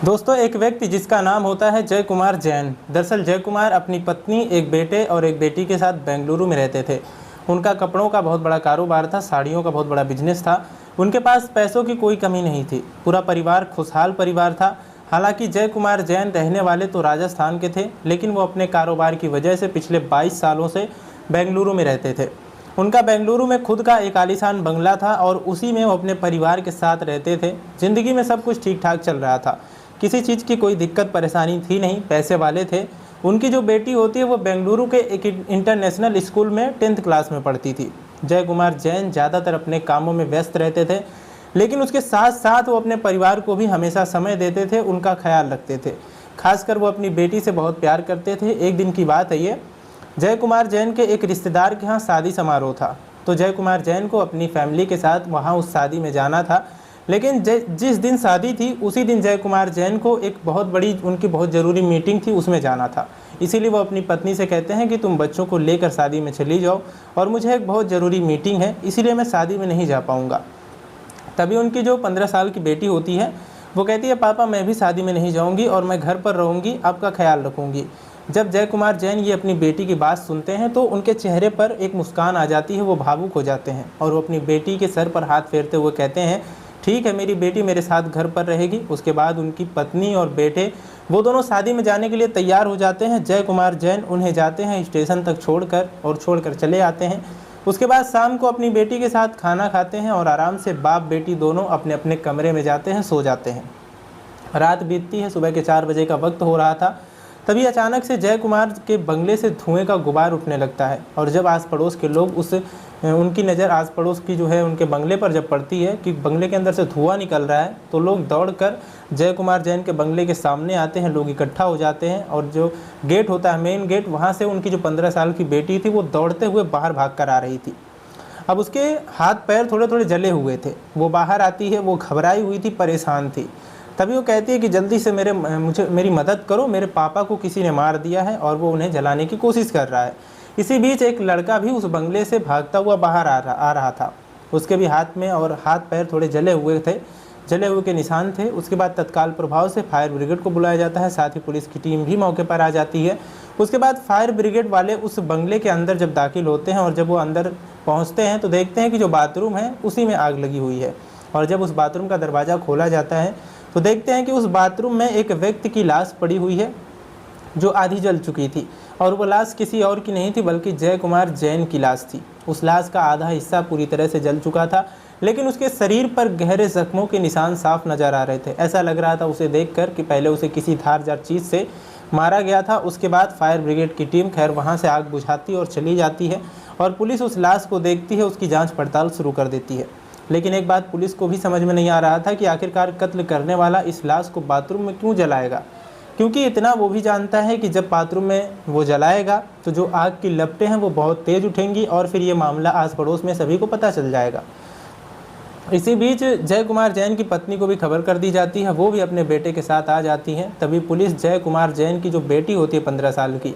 दोस्तों, एक व्यक्ति जिसका नाम होता है जय कुमार जैन। दरअसल जय कुमार अपनी पत्नी, एक बेटे और एक बेटी के साथ बेंगलुरु में रहते थे। उनका कपड़ों का बहुत बड़ा कारोबार था, साड़ियों का बहुत बड़ा बिजनेस था। उनके पास पैसों की कोई कमी नहीं थी। पूरा परिवार खुशहाल परिवार था। हालांकि जय कुमार जैन रहने वाले तो राजस्थान के थे, लेकिन वो अपने कारोबार की वजह से पिछले 22 सालों से बेंगलुरु में रहते थे। उनका बेंगलुरु में खुद का एक आलीशान बंगला था और उसी में वो अपने परिवार के साथ रहते थे। ज़िंदगी में सब कुछ ठीक ठाक चल रहा था, किसी चीज़ की कोई दिक्कत परेशानी थी नहीं, पैसे वाले थे। उनकी जो बेटी होती है वो बेंगलुरु के एक इंटरनेशनल स्कूल में 10th क्लास में पढ़ती थी। जय कुमार जैन ज़्यादातर अपने कामों में व्यस्त रहते थे, लेकिन उसके साथ साथ वो अपने परिवार को भी हमेशा समय देते थे, उनका ख्याल रखते थे। खासकर वो अपनी बेटी से बहुत प्यार करते थे। एक दिन की बात है ये, जय कुमार जैन के एक रिश्तेदार के यहाँ शादी समारोह था, तो जय कुमार जैन को अपनी फैमिली के साथ वहाँ उस शादी में जाना था। लेकिन जिस दिन शादी थी उसी दिन जय कुमार जैन को एक बहुत बड़ी उनकी बहुत ज़रूरी मीटिंग थी, उसमें जाना था। इसीलिए वो अपनी पत्नी से कहते हैं कि तुम बच्चों को लेकर शादी में चली जाओ और मुझे एक बहुत ज़रूरी मीटिंग है, इसीलिए मैं शादी में नहीं जा पाऊँगा। तभी उनकी जो 15 साल की बेटी होती है वो कहती है, पापा मैं भी शादी में नहीं जाऊँगी और मैं घर पर रहूँगी, आपका ख्याल रखूँगी। जब जय कुमार जैन ये अपनी बेटी की बात सुनते हैं तो उनके चेहरे पर एक मुस्कान आ जाती है, वो भावुक हो जाते हैं और वो अपनी बेटी के सर पर हाथ फेरते हुए कहते हैं, ठीक है, मेरी बेटी मेरे साथ घर पर रहेगी। उसके बाद उनकी पत्नी और बेटे वो दोनों शादी में जाने के लिए तैयार हो जाते हैं। जय कुमार जैन उन्हें जाते हैं स्टेशन तक छोड़कर चले आते हैं। उसके बाद शाम को अपनी बेटी के साथ खाना खाते हैं और आराम से बाप बेटी दोनों अपने अपने कमरे में जाते हैं, सो जाते हैं। रात बीतती है, सुबह के 4 बजे का वक्त हो रहा था। तभी अचानक से जय कुमार के बंगले से धुएं का गुबार उठने लगता है और जब आस पड़ोस के लोग उनकी नज़र आस पड़ोस की जो है उनके बंगले पर जब पड़ती है कि बंगले के अंदर से धुआं निकल रहा है, तो लोग दौड़कर जय कुमार जैन के बंगले के सामने आते हैं। लोग इकट्ठा हो जाते हैं और जो गेट होता है, मेन गेट, वहाँ से उनकी जो 15 साल की बेटी थी वो दौड़ते हुए बाहर भाग कर आ रही थी। अब उसके हाथ पैर थोड़े थोड़े जले हुए थे। वो बाहर आती है, वो घबराई हुई थी, परेशान थी। तभी वो कहती है कि जल्दी से मेरी मदद करो, मेरे पापा को किसी ने मार दिया है और वो उन्हें जलाने की कोशिश कर रहा है। इसी बीच एक लड़का भी उस बंगले से भागता हुआ बाहर आ रहा था। उसके भी हाथ में और हाथ पैर थोड़े जले हुए के निशान थे। उसके बाद तत्काल प्रभाव से फायर ब्रिगेड को बुलाया जाता है, साथ ही पुलिस की टीम भी मौके पर आ जाती है। उसके बाद फायर ब्रिगेड वाले उस बंगले के अंदर जब दाखिल होते हैं और जब वो अंदर पहुँचते हैं तो देखते हैं कि जो बाथरूम है उसी में आग लगी हुई है। और जब उस बाथरूम का दरवाज़ा खोला जाता है तो देखते हैं कि उस बाथरूम में एक व्यक्ति की लाश पड़ी हुई है जो आधी जल चुकी थी, और वो लाश किसी और की नहीं थी बल्कि जय कुमार जैन की लाश थी। उस लाश का आधा हिस्सा पूरी तरह से जल चुका था, लेकिन उसके शरीर पर गहरे जख्मों के निशान साफ नज़र आ रहे थे। ऐसा लग रहा था उसे देखकर कि पहले उसे किसी धारदार चीज़ से मारा गया था। उसके बाद फायर ब्रिगेड की टीम खैर वहाँ से आग बुझाती और चली जाती है और पुलिस उस लाश को देखती है, उसकी जाँच पड़ताल शुरू कर देती है। लेकिन एक बात पुलिस को भी समझ में नहीं आ रहा था कि आखिरकार कत्ल करने वाला इस लाश को बाथरूम में क्यों जलाएगा, क्योंकि इतना वो भी जानता है कि जब बाथरूम में वो जलाएगा तो जो आग की लपटें हैं वो बहुत तेज़ उठेंगी और फिर ये मामला आस पड़ोस में सभी को पता चल जाएगा। इसी बीच जय कुमार जैन की पत्नी को भी खबर कर दी जाती है, वो भी अपने बेटे के साथ आ जाती हैं। तभी पुलिस जय कुमार जैन की जो बेटी होती है 15 साल की,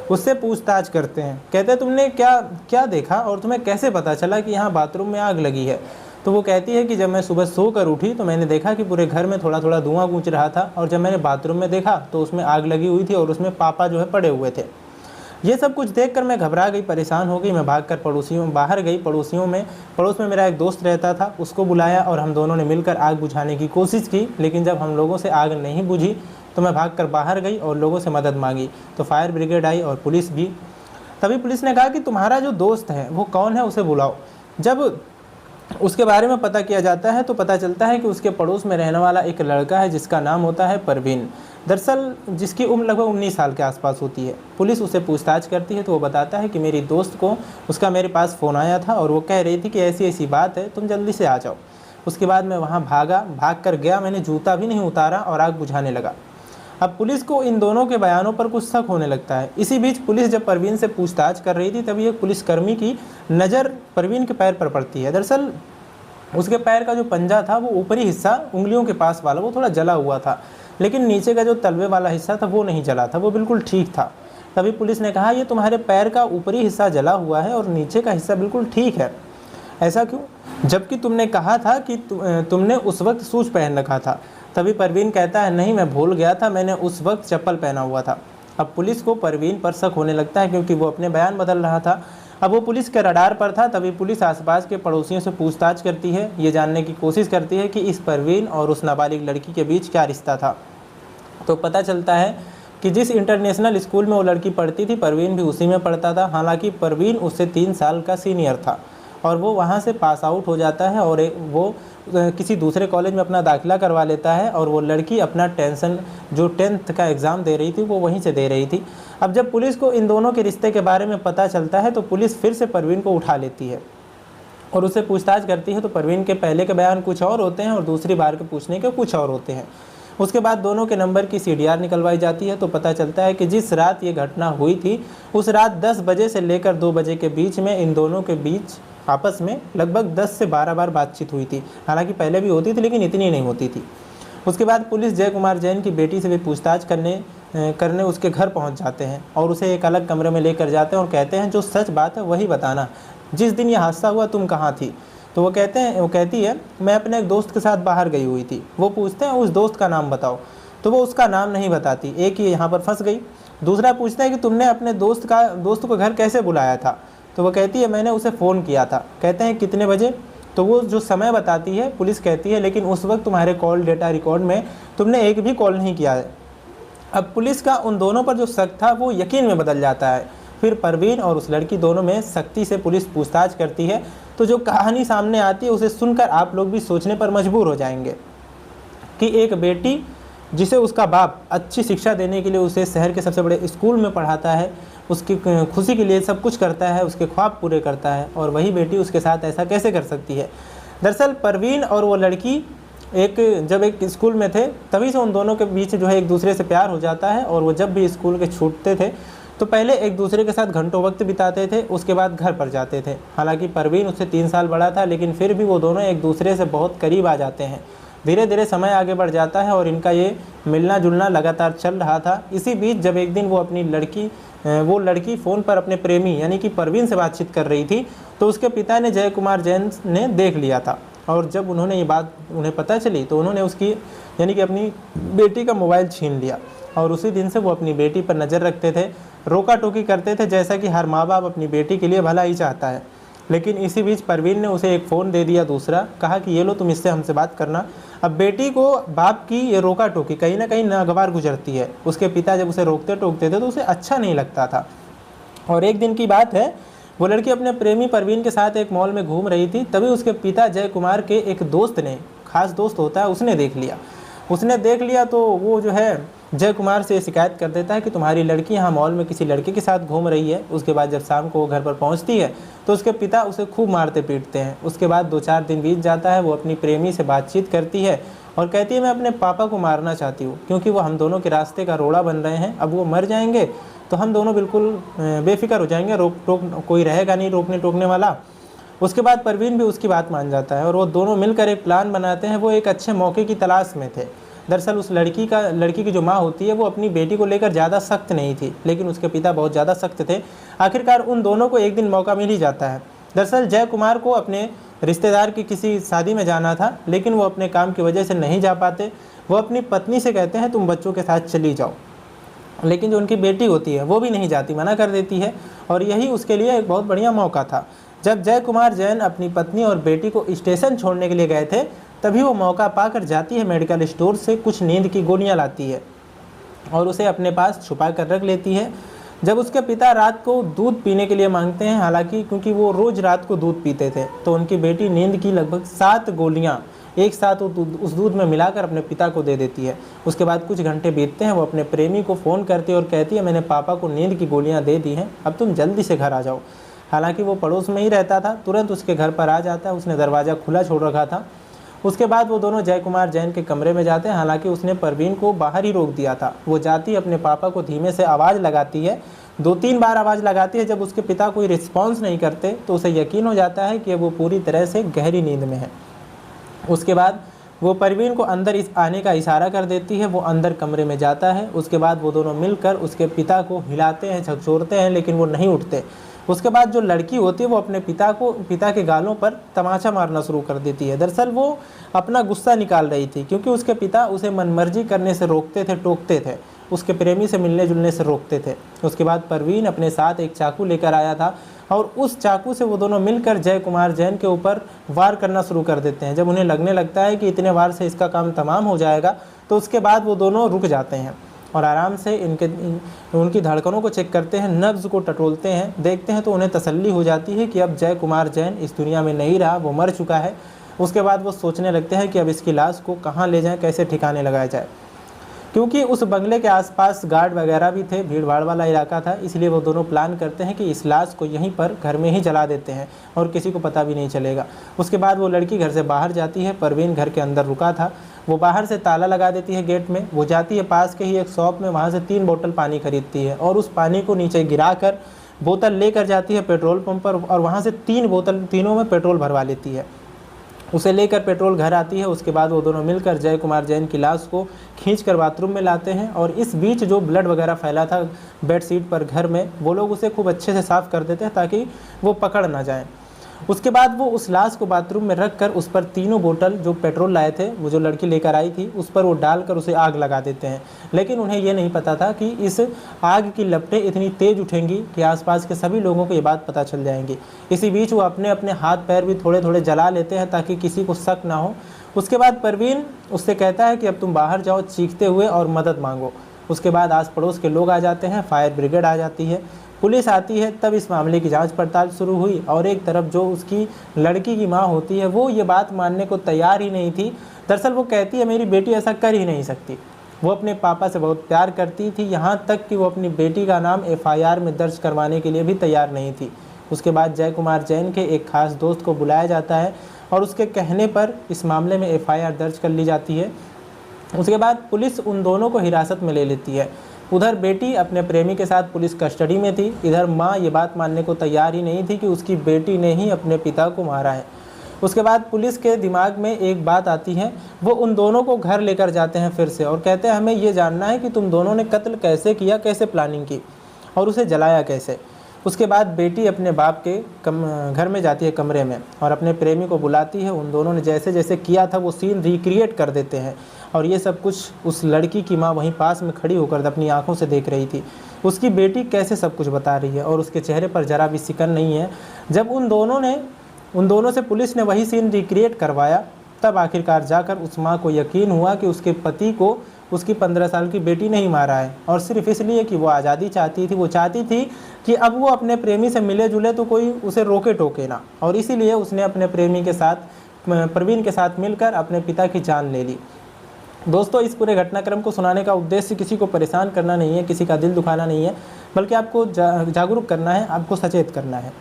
उससे पूछताछ करते हैं। कहते हैं, तुमने क्या देखा और तुम्हें कैसे पता चला कि यहाँ बाथरूम में आग लगी है? तो वो कहती है कि जब मैं सुबह सोकर उठी तो मैंने देखा कि पूरे घर में थोड़ा थोड़ा धुआं गूंज रहा था और जब मैंने बाथरूम में देखा तो उसमें आग लगी हुई थी और उसमें पापा जो है पड़े हुए थे। ये सब कुछ देखकर मैं घबरा गई, परेशान हो गई। मैं भागकर बाहर गई। पड़ोस में मेरा एक दोस्त रहता था, उसको बुलाया और हम दोनों ने मिलकर आग बुझाने की कोशिश की। लेकिन जब हम लोगों से आग नहीं बुझी तो मैं भागकर बाहर गई और लोगों से मदद मांगी। तो फायर ब्रिगेड आई और पुलिस भी। तभी पुलिस ने कहा कि तुम्हारा जो दोस्त है वो कौन है, उसे बुलाओ। जब उसके बारे में पता किया जाता है तो पता चलता है कि उसके पड़ोस में रहने वाला एक लड़का है जिसका नाम होता है परवीन, दरअसल जिसकी उम्र लगभग 19 साल के आसपास होती है। पुलिस उससे पूछताछ करती है तो वो बताता है कि मेरी दोस्त को उसका मेरे पास फ़ोन आया था और वो कह रही थी कि ऐसी ऐसी बात है, तुम जल्दी से आ जाओ। उसके बाद मैं वहाँ भाग कर गया, मैंने जूता भी नहीं उतारा और आग बुझाने लगा। अब पुलिस को इन दोनों के बयानों पर कुछ शक होने लगता है। इसी बीच पुलिस जब परवीन से पूछताछ कर रही थी तभी एक पुलिसकर्मी की नज़र परवीन के पैर पर पड़ती है। दरअसल उसके पैर का जो पंजा था वो ऊपरी हिस्सा, उंगलियों के पास वाला, वो थोड़ा जला हुआ था, लेकिन नीचे का जो तलवे वाला हिस्सा था वो नहीं जला था, वो बिल्कुल ठीक था। तभी पुलिस ने कहा, ये तुम्हारे पैर का ऊपरी हिस्सा जला हुआ है और नीचे का हिस्सा बिल्कुल ठीक है, ऐसा क्यों? जबकि तुमने कहा था कि तुमने उस वक्त शूज पहन रखा था। तभी परवीन कहता है, नहीं मैं भूल गया था, मैंने उस वक्त चप्पल पहना हुआ था। अब पुलिस को परवीन पर शक होने लगता है क्योंकि वो अपने बयान बदल रहा था। अब वो पुलिस के रडार पर था। तभी पुलिस आसपास के पड़ोसियों से पूछताछ करती है, ये जानने की कोशिश करती है कि इस परवीन और उस नाबालिग लड़की के बीच क्या रिश्ता था। तो पता चलता है कि जिस इंटरनेशनल स्कूल में वो लड़की पढ़ती थी, परवीन भी उसी में पढ़ता था। हालांकि परवीन उससे 3 साल का सीनियर था और वो वहाँ से पास आउट हो जाता है और वो किसी दूसरे कॉलेज में अपना दाखिला करवा लेता है और वो लड़की अपना जो 10th का एग्ज़ाम दे रही थी वो वहीं से दे रही थी। अब जब पुलिस को इन दोनों के रिश्ते के बारे में पता चलता है तो पुलिस फिर से परवीन को उठा लेती है और उससे पूछताछ करती है। तो परवीन के पहले के बयान कुछ और होते हैं और दूसरी बार के पूछने के कुछ और होते हैं। उसके बाद दोनों के नंबर की CDR निकलवाई जाती है। तो पता चलता है कि जिस रात ये घटना हुई थी उस रात 10 बजे से लेकर 2 बजे के बीच में इन दोनों के बीच आपस में लगभग 10 से 12 बार बातचीत हुई थी। हालांकि पहले भी होती थी लेकिन इतनी नहीं होती थी। उसके बाद पुलिस जय कुमार जैन की बेटी से भी पूछताछ करने उसके घर पहुंच जाते हैं और उसे एक अलग कमरे में लेकर जाते हैं और कहते हैं जो सच बात है वही बताना, जिस दिन यह हादसा हुआ तुम कहाँ थी। तो वो कहती है मैं अपने एक दोस्त के साथ बाहर गई हुई थी। वो पूछते हैं उस दोस्त का नाम बताओ, तो वो उसका नाम नहीं बताती। एक ही यहाँ पर फंस गई। दूसरा पूछता है कि तुमने अपने दोस्त को घर कैसे बुलाया था। तो वो कहती है मैंने उसे फ़ोन किया था। कहते हैं कितने बजे। तो वो जो समय बताती है पुलिस कहती है लेकिन उस वक्त तुम्हारे कॉल डेटा रिकॉर्ड में तुमने एक भी कॉल नहीं किया है। अब पुलिस का उन दोनों पर जो शक था वो यकीन में बदल जाता है। फिर परवीन और उस लड़की दोनों में सख्ती से पुलिस पूछताछ करती है। तो जो कहानी सामने आती है उसे सुनकर आप लोग भी सोचने पर मजबूर हो जाएंगे कि एक बेटी जिसे उसका बाप अच्छी शिक्षा देने के लिए उसे शहर के सबसे बड़े स्कूल में पढ़ाता है, उसकी खुशी के लिए सब कुछ करता है, उसके ख्वाब पूरे करता है, और वही बेटी उसके साथ ऐसा कैसे कर सकती है। दरअसल परवीन और वो लड़की जब एक स्कूल में थे तभी से उन दोनों के बीच जो है एक दूसरे से प्यार हो जाता है। और वो जब भी स्कूल के छूटते थे तो पहले एक दूसरे के साथ घंटों वक्त बिताते थे, उसके बाद घर पर जाते थे। हालांकि परवीन उससे 3 साल बड़ा था लेकिन फिर भी वो दोनों एक दूसरे से बहुत करीब आ जाते हैं। धीरे धीरे समय आगे बढ़ जाता है और इनका ये मिलना जुलना लगातार चल रहा था। इसी बीच जब एक दिन वो लड़की फ़ोन पर अपने प्रेमी यानी कि परवीन से बातचीत कर रही थी तो उसके पिता ने जय कुमार जैन ने देख लिया था। और जब ये बात उन्हें पता चली तो उन्होंने उसकी यानी कि अपनी बेटी का मोबाइल छीन लिया और उसी दिन से वो अपनी बेटी पर नज़र रखते थे, रोका टोकी करते थे, जैसा कि हर माँ बाप अपनी बेटी के लिए भला ही चाहता है। लेकिन इसी बीच परवीन ने उसे एक फ़ोन दे दिया दूसरा, कहा कि ये लो तुम इससे हमसे बात करना। अब बेटी को बाप की ये रोका टोकी कहीं ना कहीं नागवार गुजरती है। उसके पिता जब उसे रोकते टोकते थे तो उसे अच्छा नहीं लगता था। और एक दिन की बात है, वो लड़की अपने प्रेमी परवीन के साथ एक मॉल में घूम रही थी। तभी उसके पिता जय कुमार के एक दोस्त ने, खास दोस्त होता है, उसने देख लिया तो वो जो है जय कुमार से शिकायत कर देता है कि तुम्हारी लड़की यहाँ मॉल में किसी लड़के के साथ घूम रही है। उसके बाद जब शाम को वो घर पर पहुँचती है तो उसके पिता उसे खूब मारते पीटते हैं। उसके बाद 2-4 दिन बीत जाता है। वो अपनी प्रेमी से बातचीत करती है और कहती है मैं अपने पापा को मारना चाहती हूँ क्योंकि वो हम दोनों के रास्ते का रोड़ा बन रहे हैं। अब वो मर जाएंगे तो हम दोनों बिल्कुल बेफिक्र हो जाएंगे, कोई रहेगा नहीं रोकने टोकने वाला। उसके बाद परवीन भी उसकी बात मान जाता है और वो दोनों मिलकर एक प्लान बनाते हैं। वो एक अच्छे मौके की तलाश में थे। दरअसल उस लड़की की जो माँ होती है वो अपनी बेटी को लेकर ज़्यादा सख्त नहीं थी लेकिन उसके पिता बहुत ज़्यादा सख्त थे। आखिरकार उन दोनों को एक दिन मौका मिल ही जाता है। दरअसल जय कुमार को अपने रिश्तेदार की किसी शादी में जाना था लेकिन वो अपने काम की वजह से नहीं जा पाते। वो अपनी पत्नी से कहते हैं तुम बच्चों के साथ चली जाओ, लेकिन जो उनकी बेटी होती है वो भी नहीं जाती, मना कर देती है। और यही उसके लिए एक बहुत बढ़िया मौका था। जब जय कुमार जैन अपनी पत्नी और बेटी को स्टेशन छोड़ने के लिए गए थे तभी वो मौका पाकर जाती है मेडिकल स्टोर से कुछ नींद की गोलियां लाती है और उसे अपने पास छुपा कर रख लेती है। जब उसके पिता रात को दूध पीने के लिए मांगते हैं, हालांकि क्योंकि वो रोज़ रात को दूध पीते थे, तो उनकी बेटी नींद की लगभग 7 गोलियाँ एक साथ उस दूध में मिलाकर अपने पिता को दे देती है। उसके बाद कुछ घंटे बीतते हैं। वो अपने प्रेमी को फ़ोन करती है और कहती है मैंने पापा को नींद की गोलियाँ दे दी हैं, अब तुम जल्दी से घर आ जाओ। हालांकि वो पड़ोस में ही रहता था, तुरंत उसके घर पर आ जाता है। उसने दरवाज़ा खुला छोड़ रखा था। उसके बाद वो दोनों जय कुमार जैन के कमरे में जाते हैं। हालांकि उसने परवीन को बाहर ही रोक दिया था। वो जाती अपने पापा को धीमे से आवाज़ लगाती है, 2-3 बार आवाज़ लगाती है। जब उसके पिता कोई रिस्पॉन्स नहीं करते तो उसे यकीन हो जाता है कि वो पूरी तरह से गहरी नींद में है। उसके बाद वो परवीन को अंदर आने का इशारा कर देती है। वो अंदर कमरे में जाता है। उसके बाद वो दोनों मिलकर उसके पिता को हिलाते हैं, झकझोरते हैं, लेकिन वो नहीं उठते। उसके बाद जो लड़की होती है वो अपने पिता के गालों पर तमाचा मारना शुरू कर देती है। दरअसल वो अपना गुस्सा निकाल रही थी, क्योंकि उसके पिता उसे मनमर्जी करने से रोकते थे, टोकते थे, उसके प्रेमी से मिलने जुलने से रोकते थे। उसके बाद परवीन अपने साथ एक चाकू लेकर आया था और उस चाकू से वो दोनों मिलकर जय कुमार जैन के ऊपर वार करना शुरू कर देते हैं। जब उन्हें लगने लगता है कि इतने वार से इसका काम तमाम हो जाएगा, तो उसके बाद वो दोनों रुक जाते हैं और आराम से उनकी धड़कनों को चेक करते हैं, नब्ज़ को टटोलते हैं, देखते हैं, तो उन्हें तसल्ली हो जाती है कि अब जय कुमार जैन इस दुनिया में नहीं रहा, वो मर चुका है। उसके बाद वो सोचने लगते हैं कि अब इसकी लाश को कहाँ ले जाएं, कैसे ठिकाने लगाया जाए। क्योंकि उस बंगले के आसपास गार्ड वगैरह भी थे, भीड़ भाड़ वाला इलाका था, इसलिए वो दोनों प्लान करते हैं कि इस लाश को यहीं पर घर में ही जला देते हैं और किसी को पता भी नहीं चलेगा। उसके बाद वो लड़की घर से बाहर जाती है, परवीन घर के अंदर रुका था, वो बाहर से ताला लगा देती है गेट में। वो जाती है पास के ही एक शॉप में, वहाँ से 3 बोतल पानी खरीदती है और उस पानी को नीचे गिरा कर बोतल लेकर जाती है पेट्रोल पंप पर और वहाँ से 3 बोतल, तीनों में पेट्रोल भरवा लेती है। उसे लेकर पेट्रोल घर आती है। उसके बाद वो दोनों मिलकर जय कुमार जैन की लाश को खींचकर बाथरूम में लाते हैं और इस बीच जो ब्लड वगैरह फैला था बेडशीट पर घर में, वो लोग उसे खूब अच्छे से साफ़ कर देते हैं ताकि वो पकड़ ना जाए। उसके बाद वो उस लाश को बाथरूम में रख कर उस पर 3 बोतल जो पेट्रोल लाए थे, वो जो लड़की लेकर आई थी, उस पर वो डालकर उसे आग लगा देते हैं। लेकिन उन्हें ये नहीं पता था कि इस आग की लपटें इतनी तेज़ उठेंगी कि आसपास के सभी लोगों को ये बात पता चल जाएंगी। इसी बीच वो अपने अपने हाथ पैर भी थोड़े थोड़े जला लेते हैं ताकि किसी को शक ना हो। उसके बाद परवीन उससे कहता है कि अब तुम बाहर जाओ चीखते हुए और मदद मांगो। उसके बाद आस पड़ोस के लोग आ जाते हैं, फायर ब्रिगेड आ जाती है, पुलिस आती है। तब इस मामले की जांच पड़ताल शुरू हुई और एक तरफ जो उसकी लड़की की मां होती है वो ये बात मानने को तैयार ही नहीं थी। दरअसल वो कहती है मेरी बेटी ऐसा कर ही नहीं सकती। वो अपने पापा से बहुत प्यार करती थी, यहाँ तक कि वो अपनी बेटी का नाम FIR में दर्ज करवाने के लिए भी तैयार नहीं थी। उसके बाद जय कुमार जैन के एक खास दोस्त को बुलाया जाता है और उसके कहने पर इस मामले में FIR दर्ज कर ली जाती है। उसके बाद पुलिस उन दोनों को हिरासत में ले लेती है। उधर बेटी अपने प्रेमी के साथ पुलिस कस्टडी में थी, इधर माँ ये बात मानने को तैयार ही नहीं थी कि उसकी बेटी ने ही अपने पिता को मारा है। उसके बाद पुलिस के दिमाग में एक बात आती है, वो उन दोनों को घर लेकर जाते हैं फिर से और कहते हैं हमें ये जानना है कि तुम दोनों ने कत्ल कैसे किया, कैसे प्लानिंग की और उसे जलाया कैसे। उसके बाद बेटी अपने बाप के घर में जाती है कमरे में और अपने प्रेमी को बुलाती है। उन दोनों ने जैसे जैसे किया था वो सीन रिक्रिएट कर देते हैं और ये सब कुछ उस लड़की की माँ वहीं पास में खड़ी होकर अपनी आंखों से देख रही थी। उसकी बेटी कैसे सब कुछ बता रही है और उसके चेहरे पर जरा भी सिकन नहीं है। जब उन दोनों से पुलिस ने वही सीन रिक्रिएट करवाया, तब आखिरकार जाकर उस माँ को यकीन हुआ कि उसके पति को उसकी 15 साल की बेटी नहीं मारा है और सिर्फ इसलिए कि वो आज़ादी चाहती थी। वो चाहती थी कि अब वो अपने प्रेमी से मिले जुले तो कोई उसे रोके टोके ना, और इसीलिए उसने अपने प्रेमी के साथ, परवीन के साथ मिलकर अपने पिता की जान ले ली। दोस्तों, इस पूरे घटनाक्रम को सुनाने का उद्देश्य किसी को परेशान करना नहीं है, किसी का दिल दुखाना नहीं है, बल्कि आपको जागरूक करना है, आपको सचेत करना है।